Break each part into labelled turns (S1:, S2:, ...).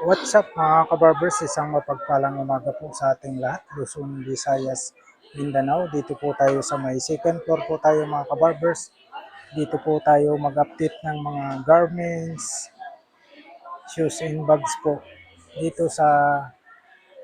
S1: What's up mga kabarbers? Isang mapagpalang umaga po sa ating lahat. Luzon, Visayas, Mindanao. Dito po tayo sa may second floor po tayo mga kabarbers. Dito po tayo mag-update ng mga garments, shoes and bags po. Dito sa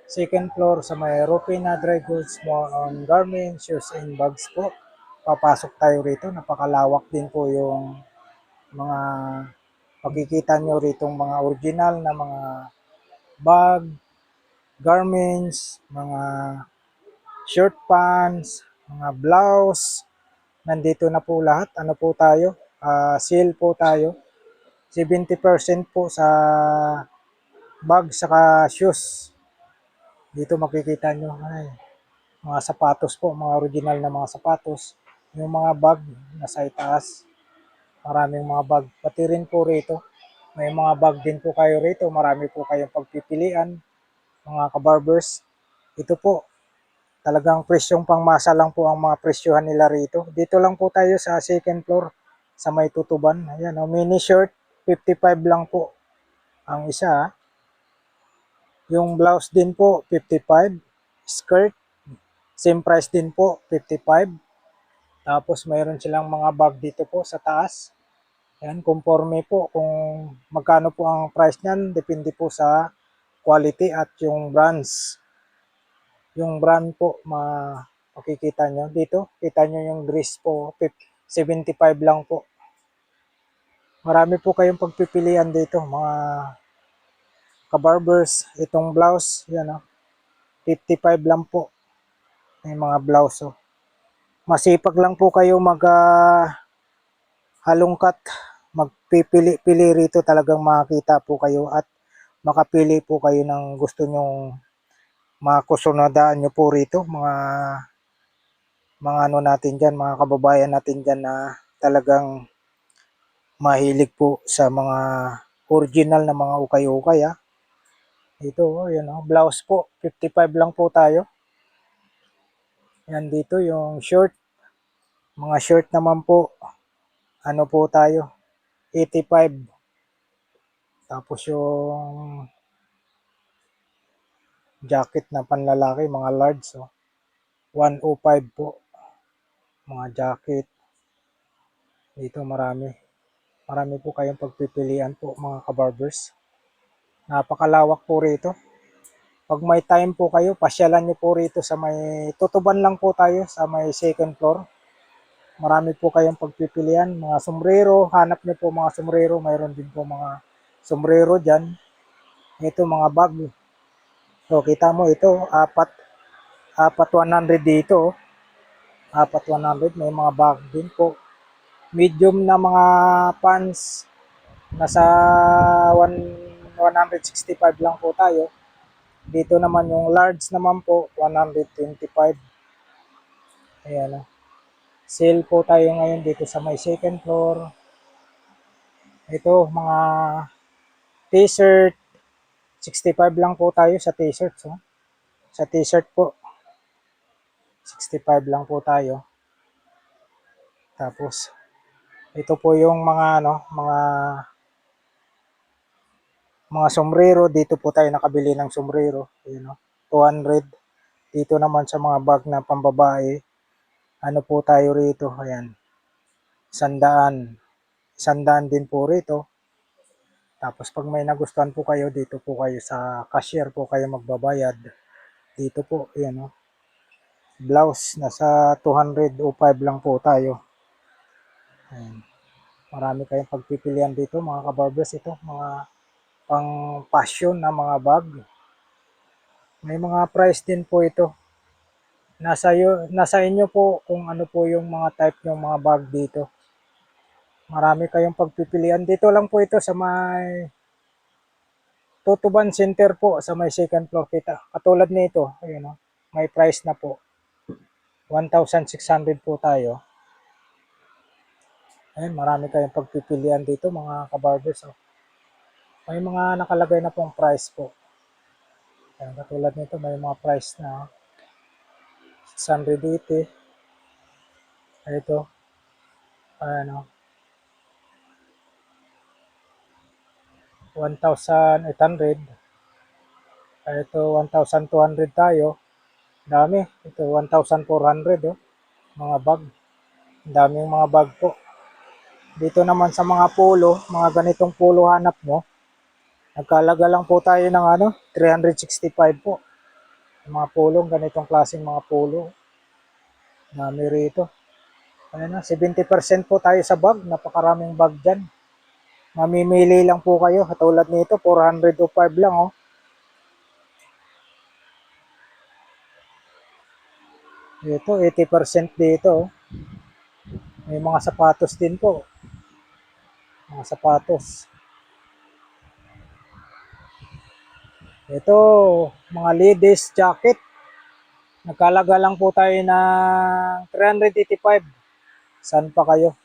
S1: second floor sa may Rupina Dry Goods, more on garments, shoes and bags po. Papasok tayo rito. Napakalawak din po yung mga makikita nyo rito mga original na mga bag, garments, mga shirt pants, mga blouse. Nandito na po lahat. Ano po tayo? Sale po tayo. 70% po sa bag saka shoes. Dito makikita nyo. Ay, mga sapatos po. Mga original na mga sapatos. Yung mga bag nasa itaas. Maraming mga bag. Pati rin po rito. May mga bag din po kayo rito. Marami po kayong pagpipilian. Mga kabarbers. Ito po. Talagang presyong pangmasa lang po ang mga presyohan nila rito. Dito lang po tayo sa second floor sa may tutuban. Ayan, mini shirt, 55 lang po ang isa. Yung blouse din po, 55. Skirt, same price din po, 55. Tapos mayroon silang mga bag dito po sa taas. Ayan, conforme po kung magkano po ang price niyan. Depende po sa quality at yung brands. Yung brand po, makikita nyo dito. Kita nyo yung dress po, 75 lang po. Marami po kayong pagpipilian dito, mga kabarbers. Itong blouse, yan o, 55 lang po. May mga blouse o. Masipag lang po kayo halongkat. Magpipili-pili rito, talagang makakita po kayo at makapili po kayo ng gusto nyong makusunodaan nyo po rito. Mga ano natin dyan, mga kababayan natin dyan na talagang mahilig po sa mga original na mga ukay-ukay ha. Ito, yan blouse po, 55 lang po tayo. Yan dito yung short. Mga shirt naman po, ano po tayo, 85. Tapos yung jacket na panlalaki, mga large, 105 po. Mga jacket. Dito marami. Marami po kayong pagpipilian po mga kabarbers. Napakalawak po rito. Pag may time po kayo, pasyalan nyo po rito sa may tutuban lang po tayo sa may second floor. Marami po kayong pagpipilian. Mga sombrero, hanap nyo po mga sombrero. Mayroon din po mga sombrero dyan. Ito mga bag. So kita mo ito, apat 100 dito. Apat 100, may mga bag din po. Medium na mga pants, nasa 165 lang po tayo. Dito naman yung large naman po, 125. Ayan o. Sale po tayo ngayon dito sa may second floor. Ito, mga t-shirt. 65 lang po tayo sa t-shirt. Sa t-shirt po, 65 lang po tayo. Tapos, ito po yung mga sombrero. Dito po tayo nakabili ng sombrero. Ayan, 200. Dito naman sa mga bag na pambabae, ano po tayo rito? Ayan, 100. 100 din po rito. Tapos pag may nagustuhan po kayo, dito po kayo sa cashier po kayo magbabayad. Dito po, ayan blouse, nasa 205 lang po tayo. Ayan. Marami kayong pagpipilian dito mga kabarbers. Ito, mga pang passion na mga bag. May mga price din po ito. Nasa inyo po kung ano po yung mga type ng mga bag dito. Marami kayong pagpipilian. Dito lang po ito sa may Tutuban Center po, sa may second floor kita. Katulad nito, ayun may price na po. 1,600 po tayo. Ayun, marami kayong pagpipilian dito mga kabarbers. May mga nakalagay na pong price po. Ayun, katulad nito, may mga price na 680. Ito, ano, 1,800. Ito 1,200 tayo. Dami. Ito 1,400 oh. Mga bag. Daming mga bag po. Dito naman sa mga polo, mga ganitong polo hanap mo. Nagkalaga lang po tayo ng 365 po. Mga pulong, ganitong klaseng mga pulo. Dami rito. Ayan na, 70% po tayo sa bag. Napakaraming bag dyan. Mamimili lang po kayo. Katulad nito, 405 lang oh. Ito, 80% dito oh. May mga sapatos din po. Mga sapatos. Ito, mga ladies jacket. Nagkalaga lang po tayo ng 385. Saan pa kayo?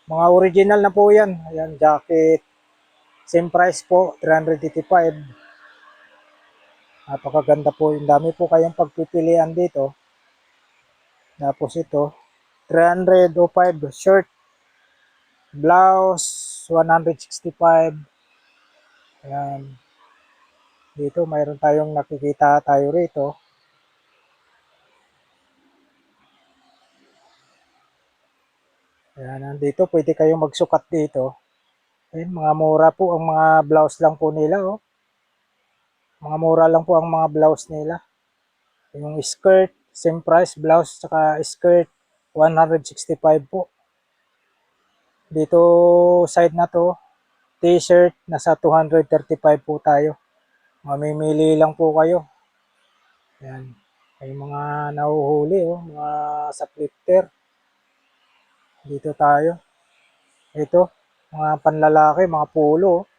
S1: Mga original na po yan. Ayan, jacket. Same price po, 385. Napakaganda po. Yung dami po kayong pagpipilian dito. Tapos ito, 305 shirt. Blouse, 165. Ayan. Dito, mayroon tayong nakikita tayo rito. Ayan, nandito, pwede kayong magsukat dito. Ayan, mga mura po ang mga blouse lang po nila. Oh. Mga mura lang po ang mga blouse nila. Yung skirt, same price, blouse saka skirt, 165 po. Dito side na to, t-shirt, nasa 235 po tayo. Mamimili lang po kayo. Ayan. May mga nahuhuli, oh, mga sa flipper. Dito tayo. Ito, mga panlalaki, mga polo. Oh.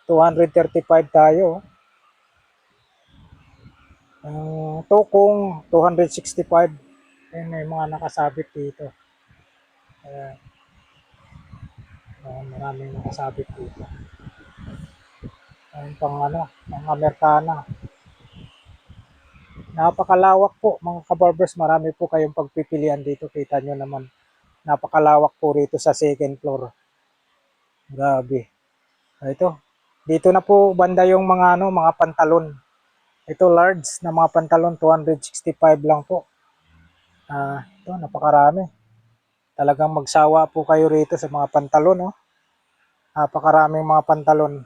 S1: 235 tayo. Oh. Ang tokong 265. Ayan, may mga nakasabit dito. Ayan. Maraming nakasabit dito. Ayan, pang Amerikana. Napakalawak po mga kabarbers. Marami po kayong pagpipilian dito. Kita nyo naman. Napakalawak po rito sa second floor. Grabe. Ito. Dito na po banda yung mga pantalon. Ito large na mga pantalon. 265 lang po. Ito napakarami. Talagang magsawa po kayo rito sa mga pantalon. Oh. Napakaraming mga pantalon.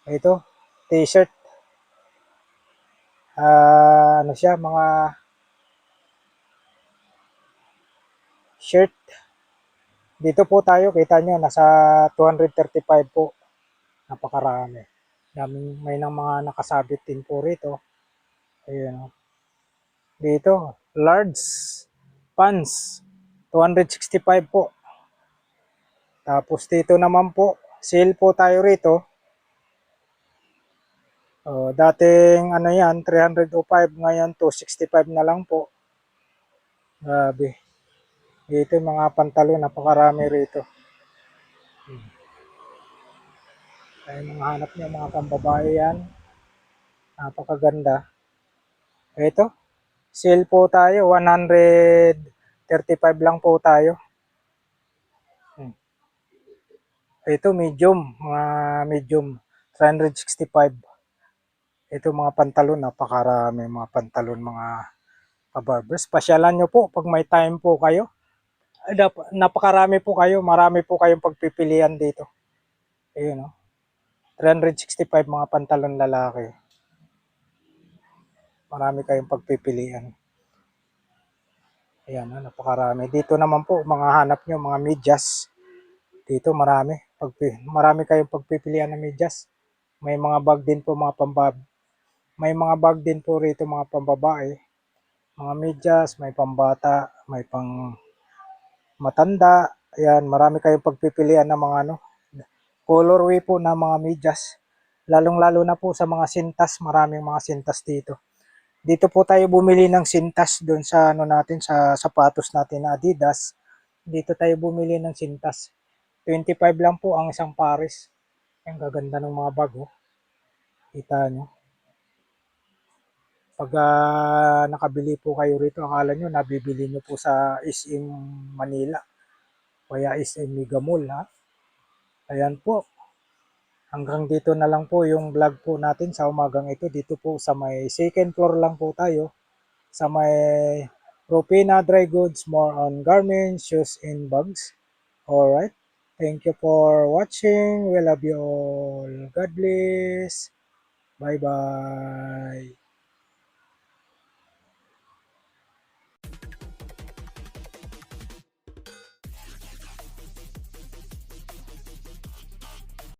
S1: Ito. T-shirt. Ano siya, mga shirt. Dito po tayo, kita nyo, nasa 235 po. Napakarami. May ng mga nakasabit din po rito. Ayun. Dito, large pants. 265 po. Tapos dito naman po, sale po tayo rito. Dating ano yan, 305, ngayon 265 na lang po. Grabe. Dito mga pantalon, napakarami rito. Ay mga hanap niya, mga pambabae yan. Napakaganda. Ito, sale po tayo, 135 lang po tayo. Ito medium, mga medium, 365. Ito mga pantalon, napakarami mga pantalon, mga kabarbers. Pasyalan nyo po pag may time po kayo. Napakarami po kayo, marami po kayong pagpipilian dito. Ayun, no? 365 mga pantalon lalaki. Marami kayong pagpipilian. Ayan, napakarami. Dito naman po, mga hanap nyo, mga medyas. Dito marami. Marami kayong pagpipilian ng medyas. May mga bag din po, may mga bag din po rito, mga pambabae. Mga medyas, may pambata, may pang matanda. Ayan, marami kayong pagpipilian ng mga colorway po na mga medyas. Lalong-lalo na po sa mga sintas, maraming mga sintas dito. Dito po tayo bumili ng sintas doon sa natin, sa sapatos natin na Adidas. Dito tayo bumili ng sintas. 25 lang po ang isang pares. Ang gaganda ng mga bag, oh. Kita nyo. Pag nakabili po kayo rito, akala nyo nabibili nyo po sa SM Manila. Kaya SM Mega Mall, ha. Ayan po. Hanggang dito na lang po yung vlog po natin sa umagang ito. Dito po sa may second floor lang po tayo. Sa may Rupina Dry Goods, more on garments, shoes, and bags. Alright. Thank you for watching. We love you all. God bless. Bye bye.